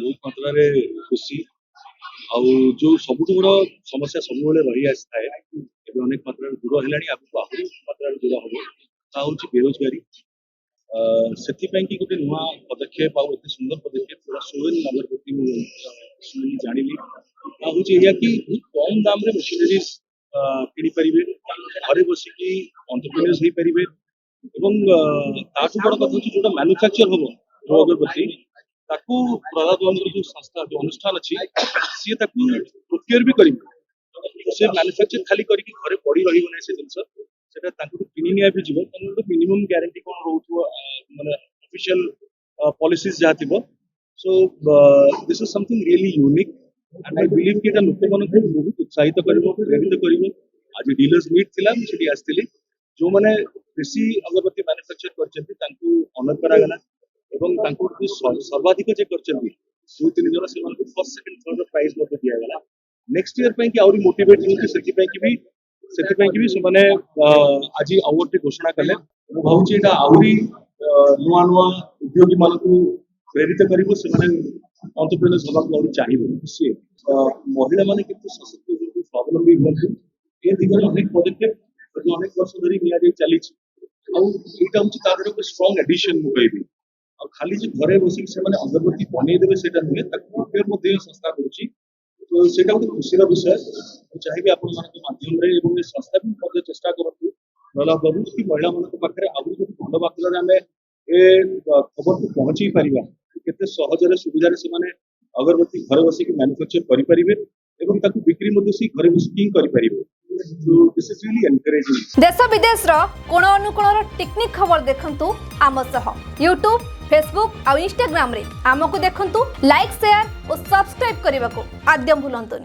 बहुत मात्रा रे खुशी आउ जो सबुठ बड़ समस्या सब रही आसी थाए अनेक मात्रा दूर है आगे आहरी मात्रा दूर हम ता हूँ बेरोजगारी से गोटे नुआ पदक्षेप आउ एत सुंदर पदक्षेप पूरा सोहेल नगर प्रति जानी हूँ कि बहुत कम दाम रे मशीनरीज किनी पारे घरे बसिकी एंटरप्रेन्योर्स हो पारे ताठू बड़ कथा जो मैन्युफैक्चर हम जो अगरबत्ती ताकू प्रधानमंत्री जो संस्था जो अनुष्ठान अच्छी सी प्रोक्योर भी करेंगे से मैन्युफैक्चर खाली करके घरे पड़ी रही ना से जिनस किनी निया भी जीव मिनिमम गारंटी कौन रो माने ऑफिशियल पॉलिसीज जहाँ थी so this is something really unique and I believe कि लोक मान बहुत उत्साहित कर प्रेरित कर आज डीलर्स मीट थिला मुझे आसती जो मैंने कृषि अगरबत्ती मैन्युफैक्चर करछंती ऑनर करागला सर्वाधिक जे करछंती दु तीन जन से फर्स्ट सेकंड थर्ड प्राइज दिगला नेक्स्ट ईयर कि आउरी मोटिवेट से माने आज अवार्ड घोषणा कले मु भावुची एटा आउरी नुआ नुआ उद्योगी मानकु प्रेरित करिवो से माने एंटरप्रेन्योर्स हबा को चाहिए से महिला माने किंतु सशक्त स्वावलंबी होते ए दिगरे अनेक पदक्षेप जो अनेक वर्ष धरी निया जाई चली आउटा हूँ तार एक स्ट्रॉन्ग एडिशन मु कहबी खाली जो घरे बसिक से माने अगरबत्ती बनईदेवे से नुहे संस्था करुच्ची तो सेटा गोटे खुशी विषय चाहिए आपण माध्यम संस्था भी चेष्टा करूँ ना बाबू कि महिला पाखे आगे जो भल मात्रा आम ए खबर को पहुंची पारिबा केते सहजरे सुविधा से माने अगरबत्ती घरे बसिक मैन्युफैक्चर करि परिबे एवं ताकू बिक्री मध्ये से घरे बसिक करि परिबे तो दिस इज रियली एनकरेजिंग। देश विदेश रो कोण अनुकोण टेक्निक खबर देखंतु आम सह YouTube फेसबुक और इंस्टाग्राम रे आमको देखंतु लाइक शेयर और सब्सक्राइब करने को आद्यम भूलंतु।